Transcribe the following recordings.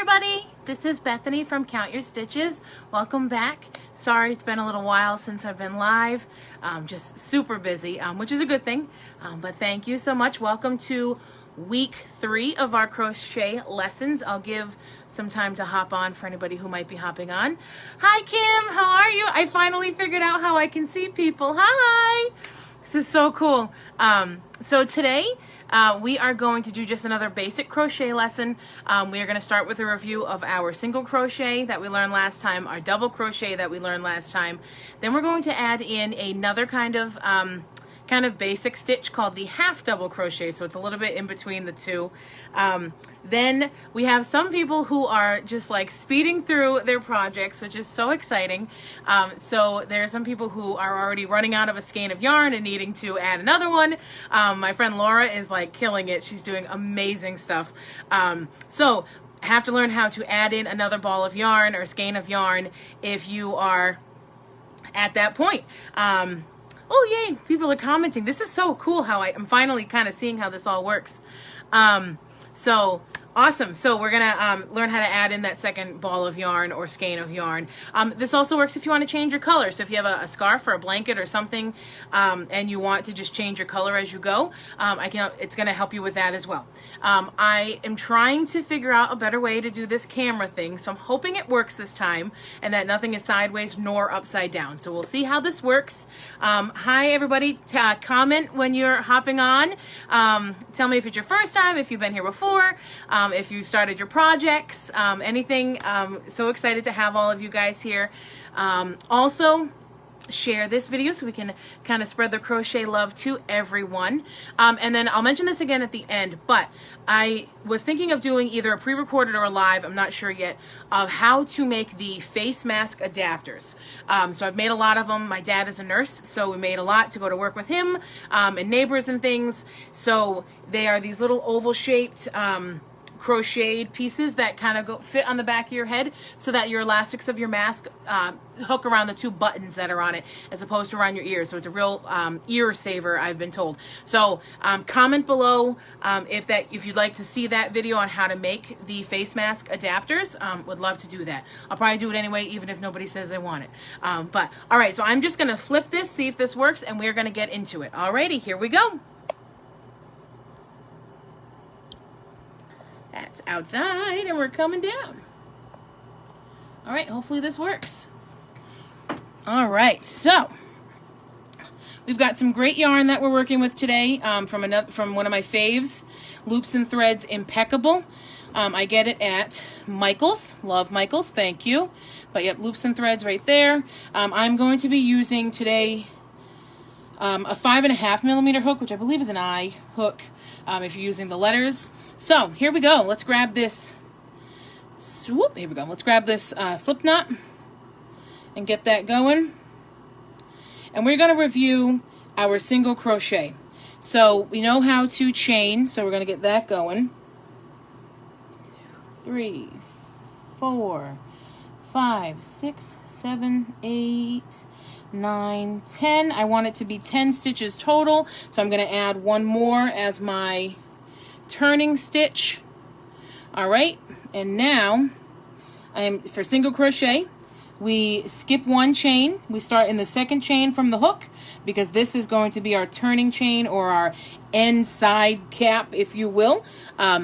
everybody, this is Bethany from Count Your Stitches. Welcome back. Sorry it's been a little while since I've been live. Just super busy, which is a good thing, but thank you so much. Welcome to week 3 of our crochet lessons. I'll give some time to hop on for anybody who might be hopping on. Hi Kim, how are you? I finally figured out how I can see people. Hi! This is so cool. So today we are going to do just another basic crochet lesson. We are going to start with a review of our single crochet that we learned last time, our double crochet that we learned last time. Then we're going to add in another kind of basic stitch called the half double crochet, so it's a little bit in between the two. Then we have some people who are just like speeding through their projects, which is so exciting. So there are some people who are already running out of a skein of yarn and needing to add another one. My friend Laura is like killing it. She's doing amazing stuff. So have to learn how to add in another ball of yarn or skein of yarn if you are at that point. Oh, yay, people are commenting. This is so cool how I'm finally kind of seeing how this all works. So awesome. So we're going to learn how to add in that second ball of yarn or skein of yarn. This also works if you want to change your color. So if you have a scarf or a blanket or something and you want to just change your color as you go, it's going to help you with that as well. I am trying to figure out a better way to do this camera thing, so I'm hoping it works this time and that nothing is sideways nor upside down. So we'll see how this works. Hi everybody, comment when you're hopping on. Tell me if it's your first time, if you've been here before, if you've started your projects, anything. So excited to have all of you guys here. Also, share this video so we can kind of spread the crochet love to everyone. And then I'll mention this again at the end, but I was thinking of doing either a pre-recorded or a live, I'm not sure yet, of how to make the face mask adapters. So I've made a lot of them. My dad is a nurse, so we made a lot to go to work with him and neighbors and things. So they are these little oval shaped crocheted pieces that kind of fit on the back of your head so that your elastics of your mask hook around the 2 buttons that are on it as opposed to around your ears. So it's a real ear saver, I've been told. So comment below if you'd like to see that video on how to make the face mask adapters. Would love to do that. I'll probably do it anyway, even if nobody says they want it. But all right, so I'm just gonna flip this, see if this works, and we're gonna get into it. Alrighty, here we go. That's outside and we're coming down. All right, hopefully this works. All right, so we've got some great yarn that we're working with today from one of my faves, Loops and Threads Impeccable. I get it at Michael's. Love Michael's, thank you. But yep, Loops and Threads right there. I'm going to be using today a 5.5 millimeter hook, which I believe is an I hook if you're using the letters. So here we go. Let's grab this. Swoop. Here we go. Let's grab this slip knot and get that going. And we're going to review our single crochet. So we know how to chain, so we're going to get that going. 3, 4, 5, 6, 7, 8, 9, 10. I want it to be 10 stitches total, so I'm going to add one more as my turning stitch. All right, and now for single crochet, we skip 1 chain. We start in the 2nd chain from the hook because this is going to be our turning chain or our end side cap, if you will.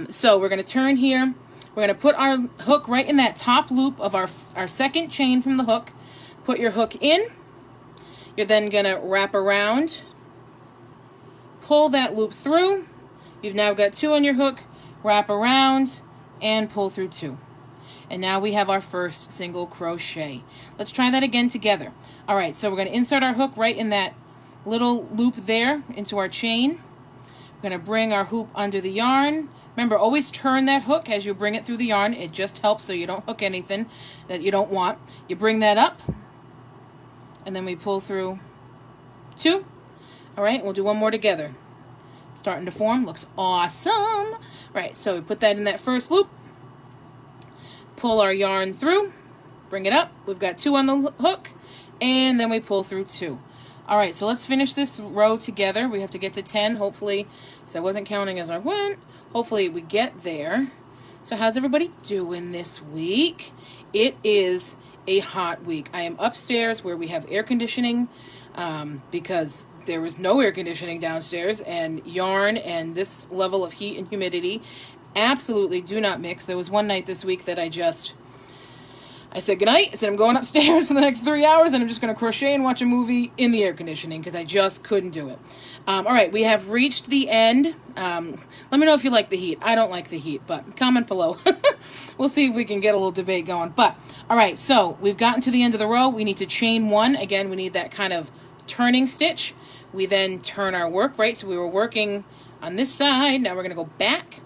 So we're going to turn here. We're going to put our hook right in that top loop of our 2nd chain from the hook. Put your hook in. You're then going to wrap around, pull that loop through. You've now got 2 on your hook, wrap around, and pull through 2. And now we have our first single crochet. Let's try that again together. All right, so we're going to insert our hook right in that little loop there into our chain. We're going to bring our hoop under the yarn. Remember, always turn that hook as you bring it through the yarn. It just helps so you don't hook anything that you don't want. You bring that up, and then we pull through 2. All right, we'll do one more together. Starting to form, looks awesome. All right, so we put that in that first loop, pull our yarn through, bring it up. We've got 2 on the hook, and then we pull through 2. All right, so let's finish this row together. We have to get to 10, hopefully, because I wasn't counting as I went. Hopefully we get there. So how's everybody doing this week? It is a hot week. I am upstairs where we have air conditioning because there was no air conditioning downstairs, and yarn and this level of heat and humidity absolutely do not mix. There was one night this week that I said goodnight. I said I'm going upstairs for the next 3 hours and I'm just going to crochet and watch a movie in the air conditioning because I just couldn't do it. All right, we have reached the end. Let me know if you like the heat. I don't like the heat, but comment below. We'll see if we can get a little debate going. But, all right, so we've gotten to the end of the row. We need to chain one. Again, we need that kind of turning stitch. We then turn our work, right? So we were working on this side. Now we're going to go back.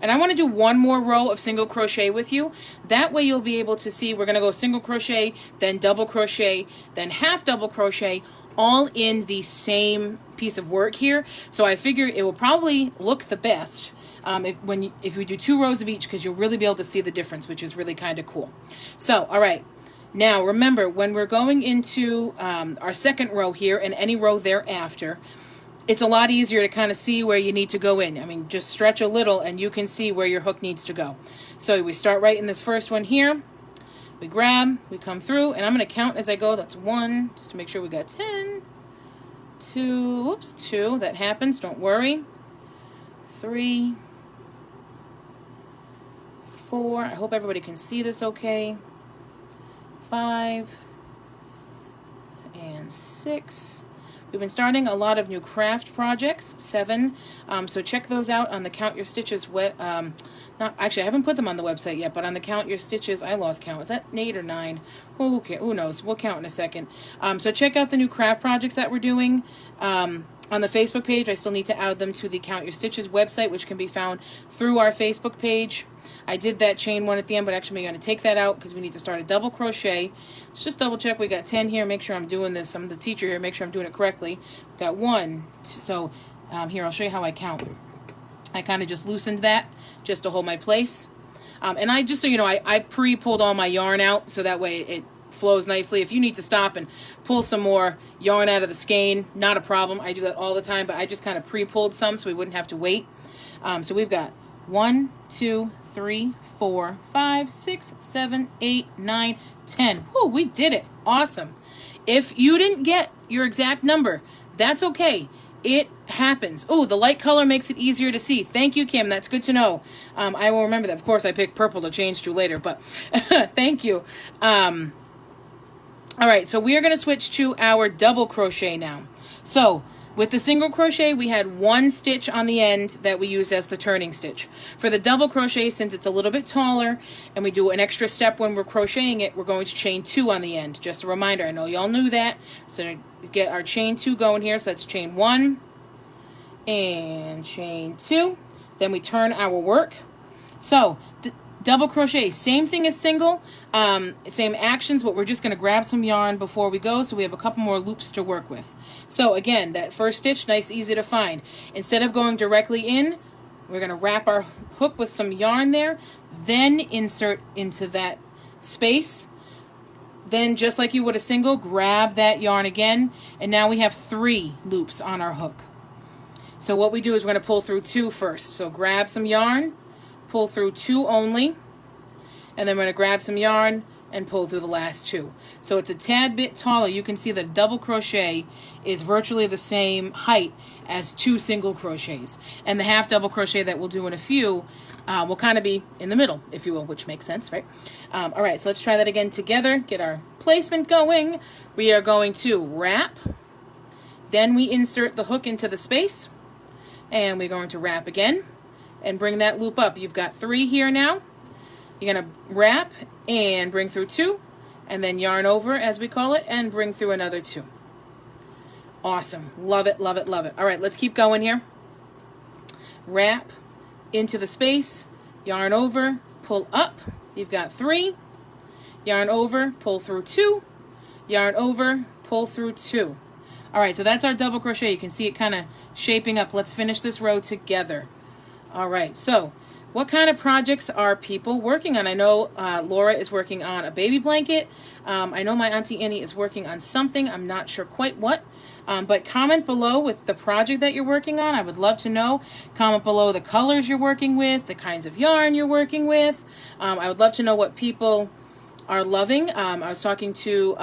And I want to do one more row of single crochet with you. That way you'll be able to see we're going to go single crochet, then double crochet, then half double crochet, all in the same piece of work here. So I figure it will probably look the best if we do 2 rows of each, because you'll really be able to see the difference, which is really kind of cool. So, all right. Now, remember, when we're going into our second row here and any row thereafter, it's a lot easier to kind of see where you need to go in. I mean, just stretch a little and you can see where your hook needs to go. So we start right in this first one here. We grab, we come through, and I'm going to count as I go. That's 1, just to make sure we got 10, 2, oops, 2. That happens, don't worry. 3, 4. I hope everybody can see this okay. 5, and 6. We've been starting a lot of new craft projects, 7. So check those out on the Count Your Stitches actually, I haven't put them on the website yet, but on the Count Your Stitches, I lost count. Is that 8 or 9? Oh, who knows? We'll count in a second. So check out the new craft projects that we're doing. On the Facebook page, I still need to add them to the Count Your Stitches website, which can be found through our Facebook page. I did that chain one at the end, but actually I'm going to take that out because we need to start a double crochet. Let's just double check. We got 10 here. Make sure I'm doing this. I'm the teacher here. Make sure I'm doing it correctly. We've got 1, 2, so here, I'll show you how I count. I kind of just loosened that just to hold my place. And I just, so you know, I pre-pulled all my yarn out so that way it flows nicely. If you need to stop and pull some more yarn out of the skein, not a problem. I do that all the time, but I just kind of pre-pulled some so we wouldn't have to wait. So we've got 1, 2, 3, 4, 5, 6, 7, 8, 9, 10. Woo, we did it. Awesome. If you didn't get your exact number, that's okay. It happens. Oh, the light color makes it easier to see. Thank you, Kim. That's good to know. I will remember that. Of course, I picked purple to change to later, but thank you. All right, so we are going to switch to our double crochet now. So with the single crochet, we had 1 stitch on the end that we used as the turning stitch. For the double crochet, since it's a little bit taller and we do an extra step when we're crocheting it, we're going to chain 2 on the end. Just a reminder, I know y'all knew that. So to get our chain 2 going here, so that's chain 1 and chain 2. Then we turn our work. So double crochet, same thing as single, same actions, but we're just going to grab some yarn before we go so we have a couple more loops to work with. So again, that first stitch, nice, easy to find. Instead of going directly in, we're going to wrap our hook with some yarn there, then insert into that space. Then just like you would a single, grab that yarn again, and now we have 3 loops on our hook. So what we do is we're going to pull through 2 first. So grab some yarn, pull through 2 only, and then we're going to grab some yarn and pull through the last 2. So it's a tad bit taller. You can see the double crochet is virtually the same height as 2 single crochets. And the half double crochet that we'll do in a few will kind of be in the middle, if you will, which makes sense, right? All right, so let's try that again together. Get our placement going. We are going to wrap. Then we insert the hook into the space. And we're going to wrap again and bring that loop up. You've got 3 here now. You're going to wrap and bring through 2, and then yarn over, as we call it, and bring through another 2. Awesome. Love it, love it, love it. All right, let's keep going here. Wrap into the space, yarn over, pull up. You've got 3. Yarn over, pull through 2. Yarn over, pull through 2. All right, so that's our double crochet. You can see it kind of shaping up. Let's finish this row together. All right, so what kind of projects are people working on? I know Laura is working on a baby blanket. I know my Auntie Annie is working on something. I'm not sure quite what. But comment below with the project that you're working on. I would love to know. Comment below the colors you're working with, the kinds of yarn you're working with. I would love to know what people are loving. I was talking to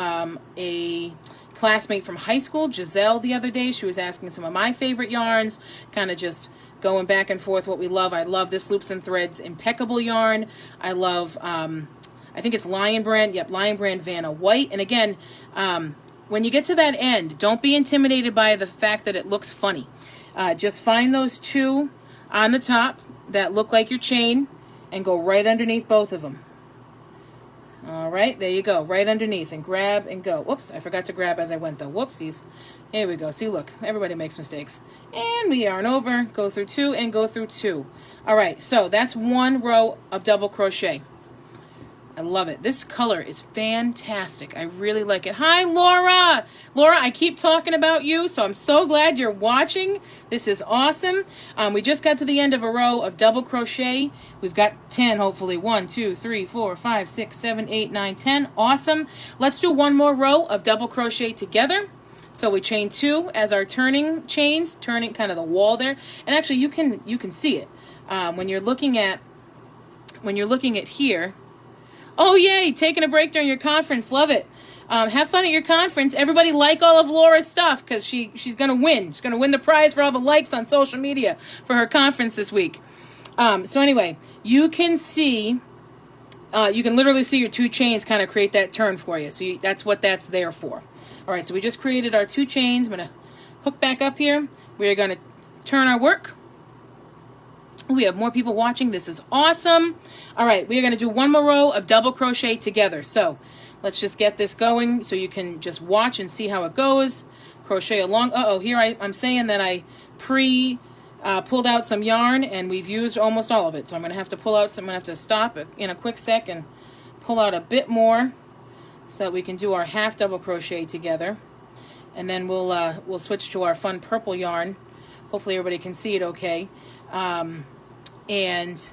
a classmate from high school, Giselle, the other day. She was asking some of my favorite yarns, kind of just going back and forth what we love. I love this Loops and Threads impeccable yarn. I love, I think it's Lion Brand. Yep, Lion Brand Vanna White. And again, when you get to that end, don't be intimidated by the fact that it looks funny. Just find those two on the top that look like your chain and go right underneath both of them. All right, there you go, right underneath, and grab and go. Whoops, I forgot to grab as I went though. Whoopsies. Here we go. See, look, everybody makes mistakes. And we yarn over, go through two, and go through two. All right, so that's one row of double crochet. I love it. This color is fantastic. I really like it. Hi, Laura. Laura, I keep talking about you, so I'm so glad you're watching. This is awesome. We just got to the end of a row of double crochet. We've got 10, hopefully. 1, 2, 3, 4, 5, 6, 7, 8, 9, 10. Awesome. Let's do one more row of double crochet together. So we chain 2 as our turning chains, turning kind of the wall there. And actually, you can see it when you're looking at here. Oh, yay, taking a break during your conference. Love it. Have fun at your conference. Everybody like all of Laura's stuff because she's going to win. She's going to win the prize for all the likes on social media for her conference this week. So anyway, you can see, you can literally see your 2 chains kind of create that turn for you. So that's what that's there for. All right, so we just created our 2 chains. I'm going to hook back up here. We're going to turn our work. We have more people watching. This is awesome. All right, we are going to do one more row of double crochet together. So let's just get this going so you can just watch and see how it goes. Crochet along. Uh-oh, here I'm saying that I pulled out some yarn and we've used almost all of it. So I'm going to have to pull out some. I'm going to have to stop it in a quick sec and pull out a bit more so that we can do our half double crochet together. And then we'll switch to our fun purple yarn. Hopefully everybody can see it okay. And,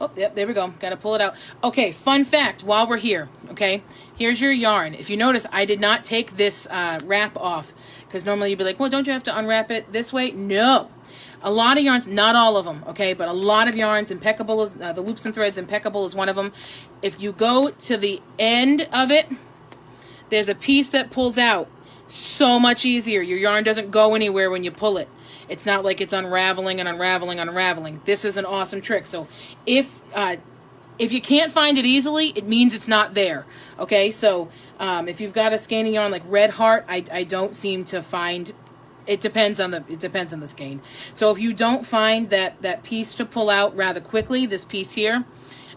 oh, yep, there we go. Got to pull it out. Okay, fun fact while we're here, okay? Here's your yarn. If you notice, I did not take this wrap off because normally you'd be like, well, don't you have to unwrap it this way? No. A lot of yarns, not all of them, okay, but a lot of yarns, Impeccable is, the Loops and Threads Impeccable is one of them. If you go to the end of it, there's a piece that pulls out. So much easier. Your yarn doesn't go anywhere when you pull it. It's not like it's unraveling and unraveling and unraveling. This is an awesome trick. So if you can't find it easily, it means it's not there. Okay, so if you've got a skein yarn like Red Heart, I don't seem to find. It depends on the skein. So if you don't find that piece to pull out rather quickly, this piece here,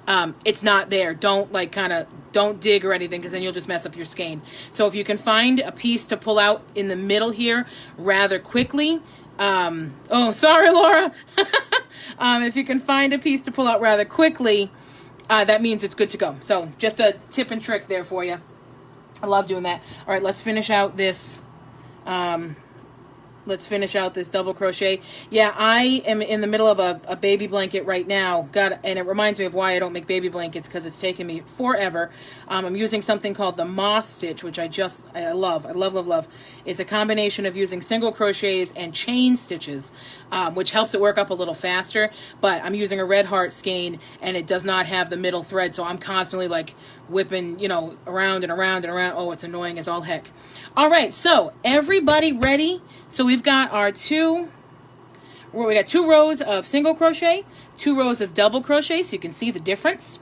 it's not there. Don't don't dig or anything because then you'll just mess up your skein. So if you can find a piece to pull out in the middle here rather quickly. Oh, sorry, Laura. If you can find a piece to pull out rather quickly, that means it's good to go. So just a tip and trick there for you. I love doing that. All right, let's finish out this. Let's finish out this double crochet. Yeah, I am in the middle of a baby blanket right now. And it reminds me of why I don't make baby blankets because it's taken me forever. I'm using something called the moss stitch, which I love. I love, love, love. It's a combination of using single crochets and chain stitches, which helps it work up a little faster. But I'm using a Red Heart skein, and it does not have the middle thread, so I'm constantly like whipping, around and around and around. Oh, it's annoying as all heck. All right, so everybody ready? So we've got our we got 2 rows of single crochet, 2 rows of double crochet, so you can see the difference.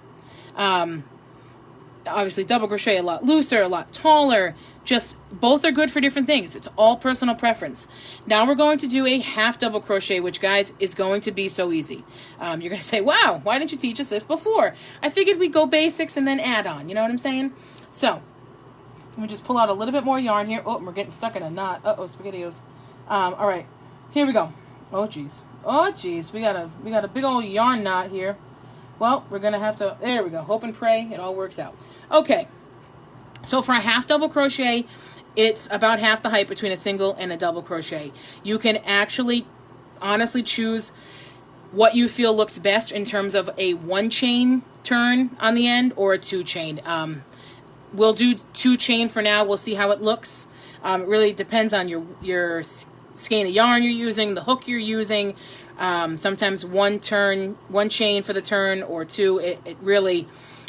Obviously double crochet a lot looser, a lot taller, just both are good for different things. It's all personal preference. Now we're going to do a half double crochet, which guys is going to be so easy. You're going to say, wow, why didn't you teach us this before? I figured we'd go basics and then add on, you know what I'm saying? So let me just pull out a little bit more yarn here. Oh, we're getting stuck in a knot. Uh-oh, SpaghettiOs. All right, here we go. Oh, geez. Oh, geez. We got a big old yarn knot here. Well, we're going to have to, there we go. Hope and pray it all works out. Okay. So for a half double crochet, it's about half the height between a single and a double crochet. You can actually honestly choose what you feel looks best in terms of a 1 chain turn on the end or a 2 chain. We'll do 2 chain for now. We'll see how it looks. It really depends on your skein of yarn you're using, the hook you're using. Sometimes 1 chain for the turn, or 2.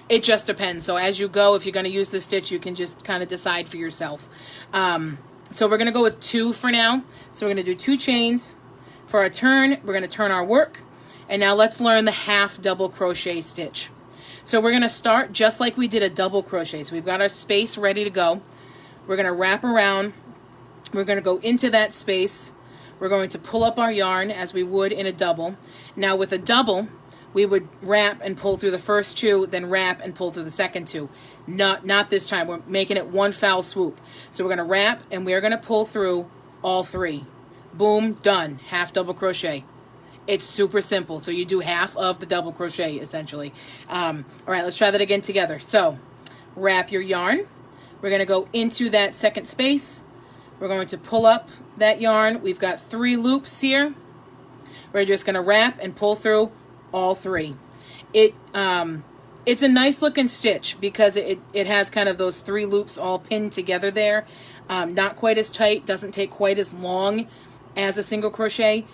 It just depends. So as you go, if you're going to use the stitch, you can just kind of decide for yourself. So we're going to go with 2 for now. So we're going to do 2 chains for our turn. We're going to turn our work. And now let's learn the half double crochet stitch. So we're going to start just like we did a double crochet. So we've got our space ready to go. We're going to wrap around. We're going to go into that space. We're going to pull up our yarn as we would in a double. Now with a double, we would wrap and pull through the first 2, then wrap and pull through the second 2. Not this time. We're making it one foul swoop. So we're going to wrap and we're going to pull through all 3. Boom, done. Half double crochet. It's super simple. So you do half of the double crochet essentially. All right, let's try that again together. So wrap your yarn. We're going to go into that second space. We're going to pull up that yarn. We've got 3 loops here. We're just going to wrap and pull through all 3. It's a nice looking stitch because it has kind of those 3 loops all pinned together there. Not quite as tight, doesn't take quite as long as a single crochet,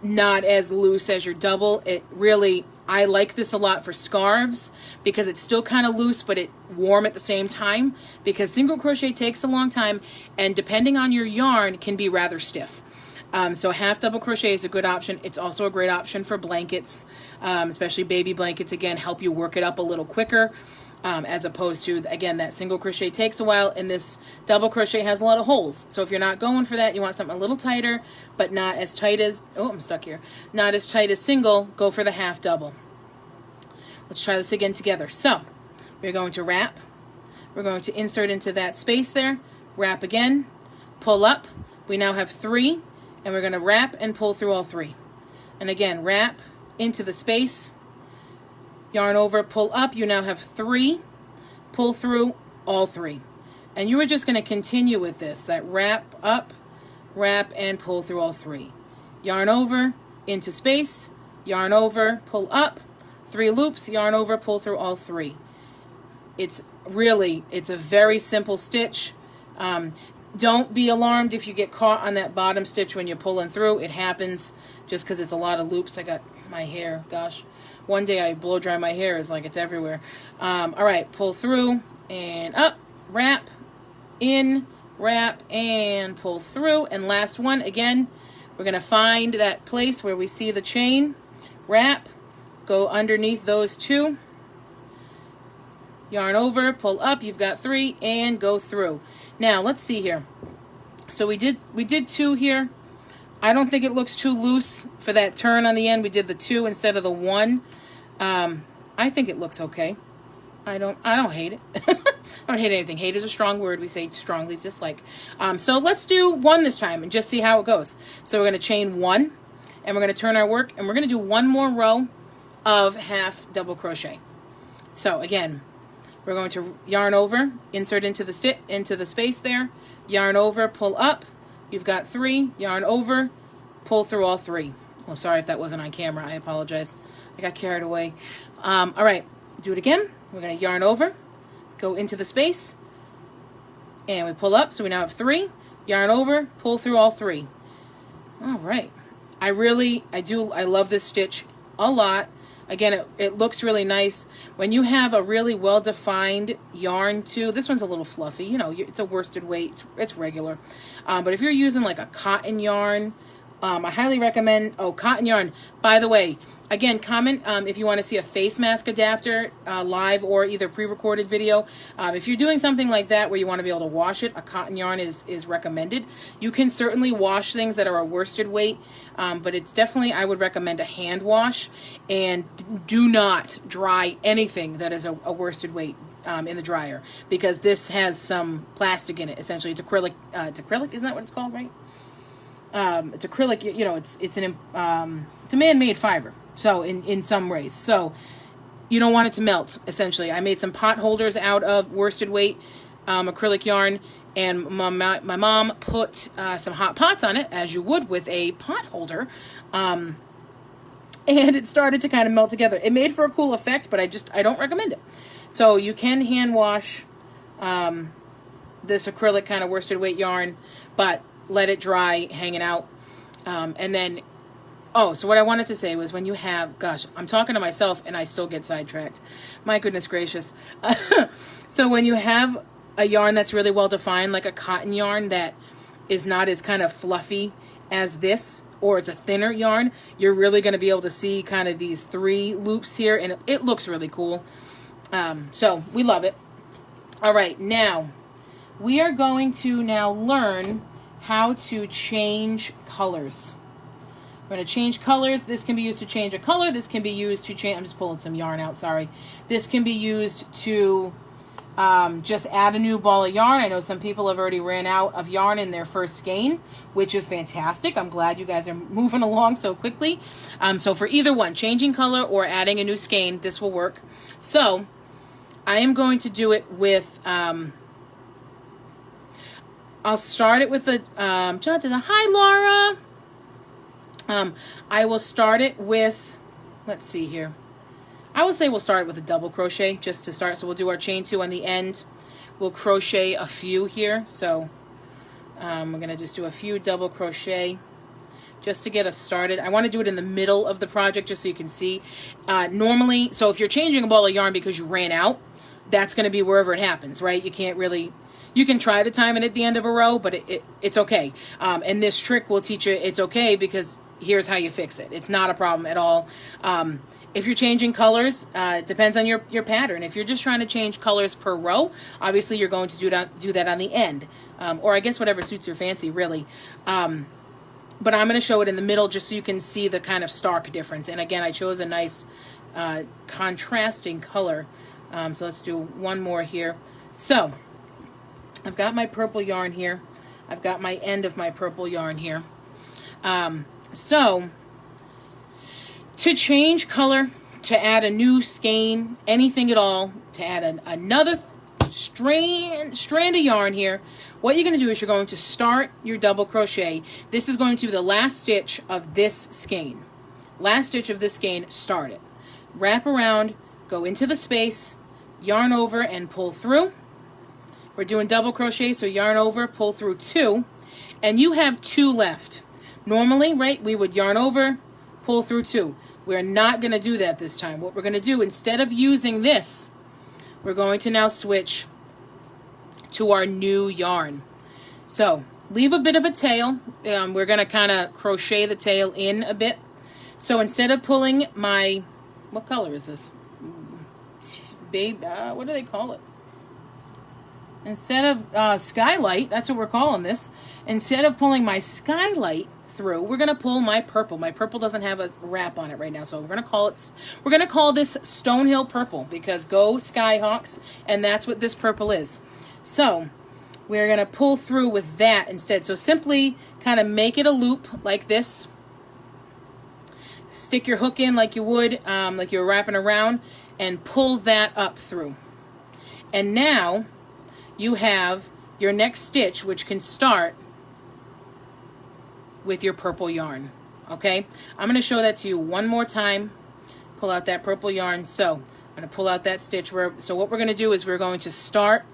not as loose as your double. I like this a lot for scarves because it's still kind of loose, but it's warm at the same time, because single crochet takes a long time, and depending on your yarn, can be rather stiff. So half double crochet is a good option. It's also a great option for blankets, especially baby blankets. Again, help you work it up a little quicker, as opposed to, again, that single crochet takes a while, and this double crochet has a lot of holes. So if you're not going for that, you want something a little tighter, but not as tight as, oh, I'm stuck here, not as tight as single, go for the half double. Let's try this again together. So we're going to wrap. We're going to insert into that space there, wrap again, pull up. We now have 3, and we're going to wrap and pull through all 3. And again, wrap into the space, yarn over, pull up. You now have 3, pull through all 3. And you are just going to continue with this, that wrap up, wrap, and pull through all 3. Yarn over, into space, yarn over, pull up, 3 loops, yarn over, pull through all 3. It's a very simple stitch. Don't be alarmed if you get caught on that bottom stitch when you're pulling through. It happens just because it's a lot of loops. I got my hair, gosh. One day I blow dry my hair, it's like it's everywhere. All right, pull through and up, wrap, in, wrap, and pull through. And last one, again, we're going to find that place where we see the chain, wrap, go underneath those 2, yarn over, pull up, you've got 3, and go through. Now, let's see here. So we did 2 here. I don't think it looks too loose for that turn on the end. We did the 2 instead of the 1. I think it looks okay. I don't hate it. I don't hate anything. Hate is a strong word. We say strongly dislike. So let's do 1 this time and just see how it goes. So we're going to chain 1, and we're going to turn our work, and we're going to do 1 more row of half double crochet. So again, we're going to yarn over, insert into the space there, yarn over, pull up. You've got 3, yarn over, pull through all 3. Oh, sorry if that wasn't on camera. I apologize. I got carried away. All right, do it again. We're going to yarn over, go into the space, and we pull up. So we now have 3, yarn over, pull through all 3. All right. I love this stitch a lot. Again, it looks really nice. When you have a really well-defined yarn too, this one's a little fluffy, you know, it's a worsted weight, it's regular. But if you're using like a cotton yarn, I highly recommend, cotton yarn. By the way, again, comment if you want to see a face mask adapter live or either pre-recorded video. If you're doing something like that where you want to be able to wash it, a cotton yarn is recommended. You can certainly wash things that are a worsted weight, but it's definitely, I would recommend a hand wash, and do not dry anything that is a worsted weight in the dryer, because this has some plastic in it. Essentially, it's acrylic. It's acrylic, isn't that what it's called, right? It's acrylic, you know, it's a man-made fiber, so in some ways, so you don't want it to melt. Essentially, I made some pot holders out of worsted weight acrylic yarn, and my mom put some hot pots on it, as you would with a pot holder, and it started to kind of melt together. It made for a cool effect, but I don't recommend it. So you can hand wash this acrylic kind of worsted weight yarn, but let it dry hanging out. And then, oh, so what I wanted to say was when you have, gosh, I'm talking to myself and I still get sidetracked. My goodness gracious. So when you have a yarn that's really well defined, like a cotton yarn that is not as kind of fluffy as this, or it's a thinner yarn, you're really going to be able to see kind of these 3 loops here, and it looks really cool. So we love it. All right, now we are going to now learn how to change colors. We're going to change colors. This can be used to change a color. This can be used to change, I'm just pulling some yarn out, sorry. This can be used to just add a new ball of yarn. I know some people have already ran out of yarn in their first skein, which is fantastic. I'm glad you guys are moving along so quickly. So for either one, changing color or adding a new skein, this will work. So I am going to do it with, I'll start it with a, hi Laura. I will start it with, let's see here. I would say we'll start with a double crochet just to start. So we'll do our chain 2 on the end. We'll crochet a few here. So we're going to just do a few double crochet just to get us started. I want to do it in the middle of the project just so you can see. Normally, so if you're changing a ball of yarn because you ran out, that's going to be wherever it happens, right? You can't really, you can try to time it at the end of a row, but it's okay. And this trick will teach you it's okay because here's how you fix it. It's not a problem at all. If you're changing colors, it depends on your pattern. If you're just trying to change colors per row, obviously you're going to do that on the end. Or I guess whatever suits your fancy, really. But I'm going to show it in the middle just so you can see the kind of stark difference. And again, I chose a nice contrasting color. So let's do one more here. So I've got my purple yarn here. I've got my end of my purple yarn here. So to change color, to add a new skein, anything at all, to add another strand of yarn here, what you're going to do is you're going to start your double crochet. This is going to be the last stitch of this skein. Last stitch of this skein, start it. Wrap around, go into the space, yarn over and pull through. We're doing double crochet, so yarn over, pull through 2, and you have 2 left. Normally, right, we would yarn over, pull through 2. We're not going to do that this time. What we're going to do, instead of using this, we're going to now switch to our new yarn. So leave a bit of a tail. We're going to kind of crochet the tail in a bit. So instead of pulling my, what color is this? Babe, what do they call it? Instead of skylight, that's what we're calling this. Instead of pulling my skylight through, we're going to pull my purple. My purple doesn't have a wrap on it right now, so we're going to call this Stonehill Purple, because go Skyhawks, and that's what this purple is. So we're going to pull through with that instead. So simply kind of make it a loop like this. Stick your hook in like you would, like you're wrapping around, and pull that up through. And now you have your next stitch, which can start with your purple yarn. Okay, I'm going to show that to you one more time. Pull out that purple yarn. So I'm going to pull out that stitch. So what we're going to do is we're going to start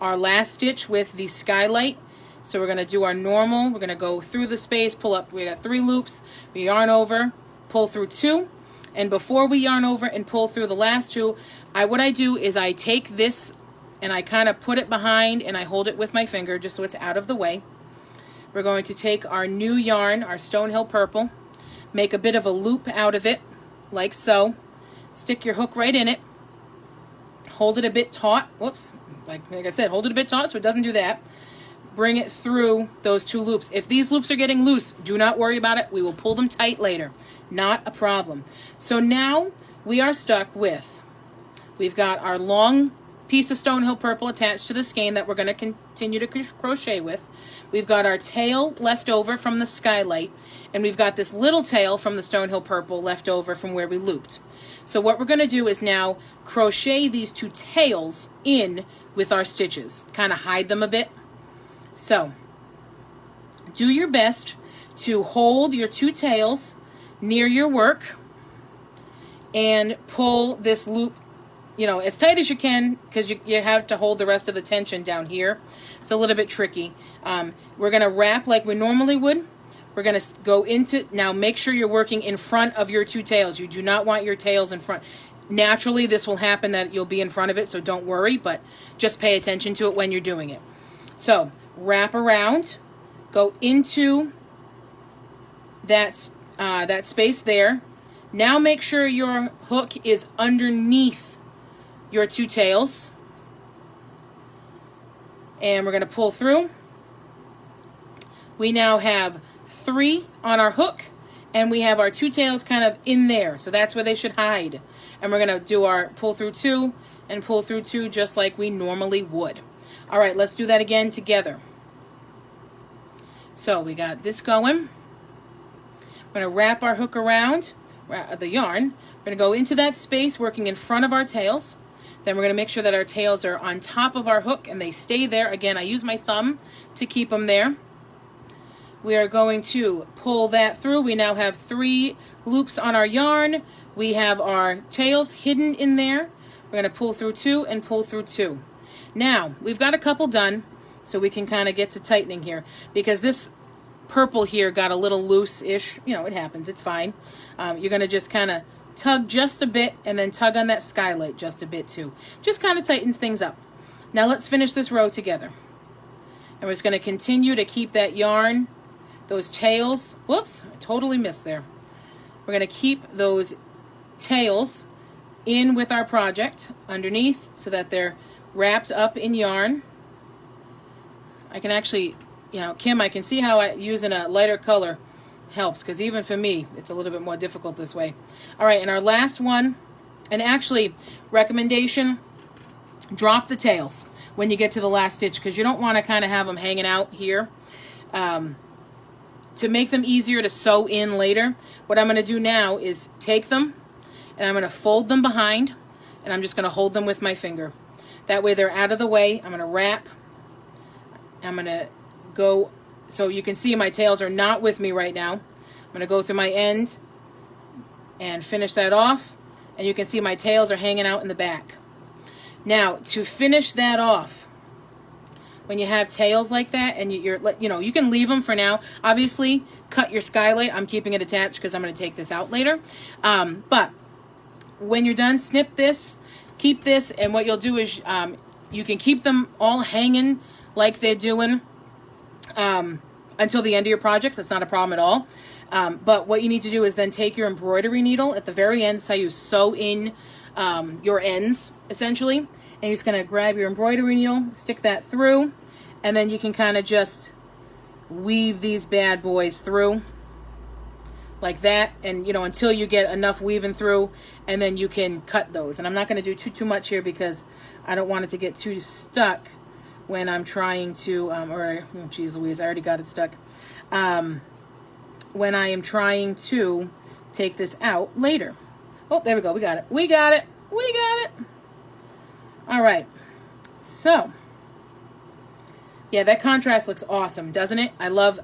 our last stitch with the skylight. So we're going to do our normal. We're going to go through the space, pull up. We got 3 loops. We yarn over, pull through 2. And before we yarn over and pull through the last 2, what I do is I take this and I kind of put it behind and I hold it with my finger just so it's out of the way. We're going to take our new yarn, our Stonehill Purple, make a bit of a loop out of it, like so. Stick your hook right in it. Hold it a bit taut. Whoops. Like I said, hold it a bit taut so it doesn't do that. Bring it through those 2 loops. If these loops are getting loose, do not worry about it. We will pull them tight later. Not a problem. So now we are stuck with, we've got our long piece of Stonehill Purple attached to the skein that we're going to continue to crochet with. We've got our tail left over from the skylight, and we've got this little tail from the Stonehill Purple left over from where we looped. So what we're going to do is now crochet these 2 tails in with our stitches, kind of hide them a bit. So do your best to hold your 2 tails near your work and pull this loop, you know, as tight as you can, because you have to hold the rest of the tension down here. It's a little bit tricky. We're going to wrap like we normally would. We're going to go into, now make sure you're working in front of your two tails. You do not want your tails in front. Naturally, this will happen that you'll be in front of it, so don't worry, but just pay attention to it when you're doing it. So, wrap around, go into that space there. Now make sure your hook is underneath your two tails. And we're going to pull through. We now have 3 on our hook, and we have our two tails kind of in there, so that's where they should hide. And we're going to do our pull through 2 and pull through 2 just like we normally would. All right, let's do that again together. So we got this going. We're going to wrap our hook around the yarn. We're going to go into that space working in front of our tails. Then we're going to make sure that our tails are on top of our hook and they stay there. Again, I use my thumb to keep them there. We are going to pull that through. We now have 3 loops on our yarn. We have our tails hidden in there. We're going to pull through 2 and pull through 2. Now, we've got a couple done, so we can kind of get to tightening here, because this purple here got a little loose-ish. You know, it happens. It's fine. You're going to just kind of tug just a bit and then tug on that skylight just a bit too. Just kind of tightens things up. Now let's finish this row together. And we're just going to continue to keep that yarn, those tails, whoops, I totally missed there. We're going to keep those tails in with our project underneath so that they're wrapped up in yarn. I can actually, you know, Kim, I can see how using a lighter color helps, because even for me, it's a little bit more difficult this way. All right, and our last one, and actually, recommendation, drop the tails when you get to the last stitch, because you don't want to kind of have them hanging out here. To make them easier to sew in later, what I'm going to do now is take them, and I'm going to fold them behind, and I'm just going to hold them with my finger. That way they're out of the way. I'm going to wrap. I'm going to go, so you can see my tails are not with me right now. I'm going to go through my end and finish that off, and you can see my tails are hanging out in the back. Now, to finish that off, when you have tails like that, and you can leave them for now. Obviously, cut your skylight. I'm keeping it attached because I'm going to take this out later. But when you're done, snip this, keep this, and what you'll do is you can keep them all hanging like they're doing until the end of your projects. That's not a problem at all. But what you need to do is then take your embroidery needle at the very end, so you sew in your ends, essentially. And you're just going to grab your embroidery needle, stick that through, and then you can kind of just weave these bad boys through like that, and until you get enough weaving through, and then you can cut those. And I'm not going to do too much here because I don't want it to get too stuck when I'm trying to, geez Louise, I already got it stuck. When I am trying to take this out later. Oh, there we go. We got it. We got it. We got it. All right. So, yeah, that contrast looks awesome, doesn't it? I love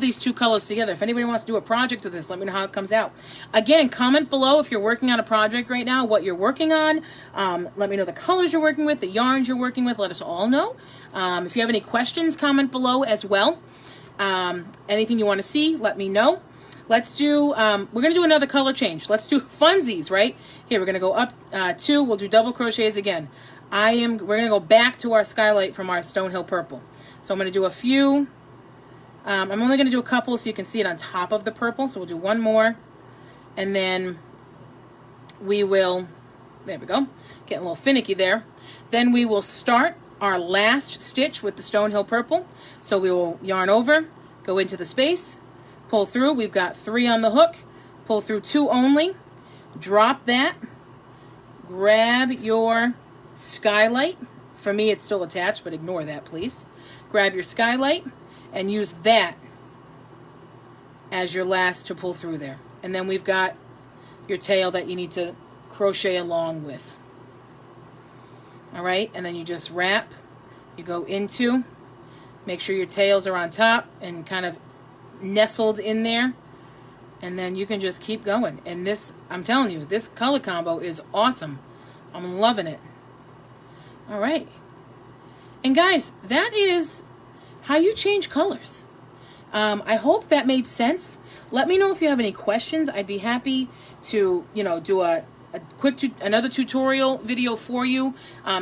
these two colors together. If anybody wants to do a project with this, let me know how it comes out. Again, comment below if you're working on a project right now, what you're working on. Let me know the colors you're working with, the yarns you're working with. Let us all know. If you have any questions, comment below as well. Anything you want to see, let me know. Let's do, we're going to do another color change. Let's do funsies, right? Here, we're going to go up 2. We'll do double crochets again. We're going to go back to our skylight from our Stonehill purple. So I'm going to do a few. I'm only going to do a couple so you can see it on top of the purple. So we'll do one more. And then we will, there we go, getting a little finicky there. Then we will start our last stitch with the Stonehill purple. So we will yarn over, go into the space, pull through. We've got 3 on the hook. Pull through 2 only. Drop that. Grab your skylight. For me, it's still attached, but ignore that, please. Grab your skylight and use that as your last to pull through there. And then we've got your tail that you need to crochet along with. All right, and then you just wrap. You go into, make sure your tails are on top and kind of nestled in there. And then you can just keep going. And this, I'm telling you, this color combo is awesome. I'm loving it. All right. And guys, that is how you change colors. I hope that made sense. Let me know if you have any questions. I'd be happy to, do a quick another tutorial video for you.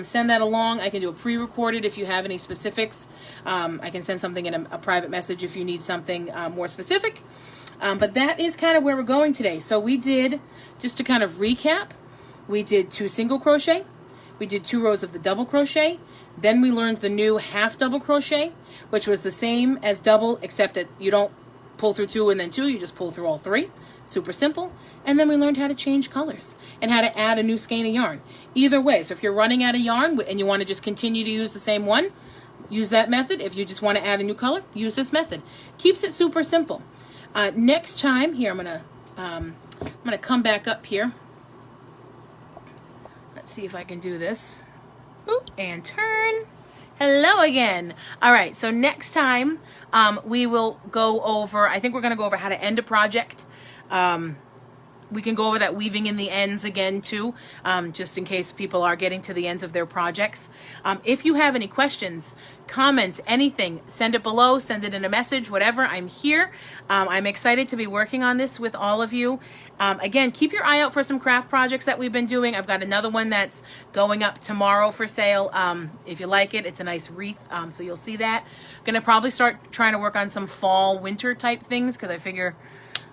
Send that along. I can do a pre-recorded if you have any specifics. I can send something in a private message if you need something more specific. But that is kind of where we're going today. So we did, just to kind of recap, we did 2 single crochet. We did 2 rows of the double crochet. Then we learned the new half double crochet, which was the same as double, except that you don't pull through 2 and then 2, you just pull through all 3. Super simple. And then we learned how to change colors and how to add a new skein of yarn. Either way, so if you're running out of yarn and you want to just continue to use the same one, use that method. If you just want to add a new color, use this method. Keeps it super simple. Next time, here I'm gonna come back up here. Let's see if I can do this. Boop, and turn. Hello again. All right, so next time we will go over, I think we're going to go over how to end a project. We can go over that weaving in the ends again too, just in case people are getting to the ends of their projects. If you have any questions, comments, anything, send it below, send it in a message, whatever. I'm here. I'm excited to be working on this with all of you. Again, keep your eye out for some craft projects that we've been doing. I've got another one that's going up tomorrow for sale. If you like it, it's a nice wreath, so you'll see that. Gonna probably start trying to work on some fall, winter type things, because I figure,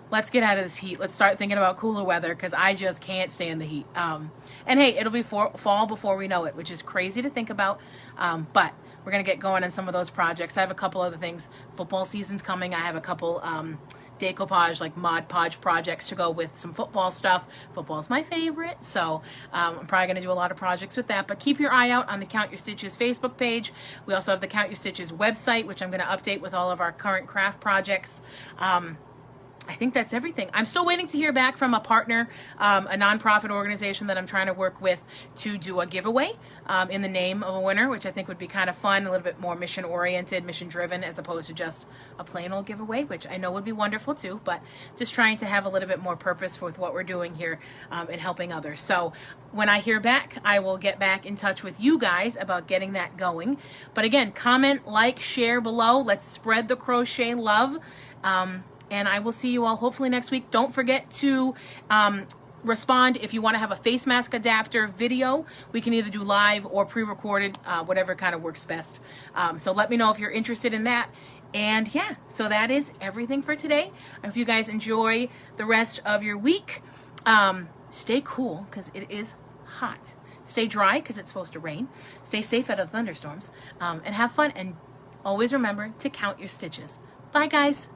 let's get out of this heat. Let's start thinking about cooler weather, because I just can't stand the heat. And hey, it'll be fall before we know it, which is crazy to think about. But we're going to get going on some of those projects. I have a couple other things. Football season's coming. I have a couple decoupage, like Mod Podge projects to go with some football stuff. Football's my favorite, so I'm probably going to do a lot of projects with that. But keep your eye out on the Count Your Stitches Facebook page. We also have the Count Your Stitches website, which I'm going to update with all of our current craft projects. I think that's everything. I'm still waiting to hear back from a partner, a nonprofit organization that I'm trying to work with to do a giveaway in the name of a winner, which I think would be kind of fun, a little bit more mission-oriented, mission-driven, as opposed to just a plain old giveaway, which I know would be wonderful too, but just trying to have a little bit more purpose with what we're doing here and helping others. So when I hear back, I will get back in touch with you guys about getting that going. But again, comment, like, share below. Let's spread the crochet love. And I will see you all hopefully next week. Don't forget to respond if you want to have a face mask adapter video. We can either do live or pre-recorded, whatever kind of works best. So let me know if you're interested in that. And yeah, so that is everything for today. I hope you guys enjoy the rest of your week. Stay cool, because it is hot. Stay dry, because it's supposed to rain. Stay safe out of thunderstorms. And have fun. And always remember to count your stitches. Bye, guys.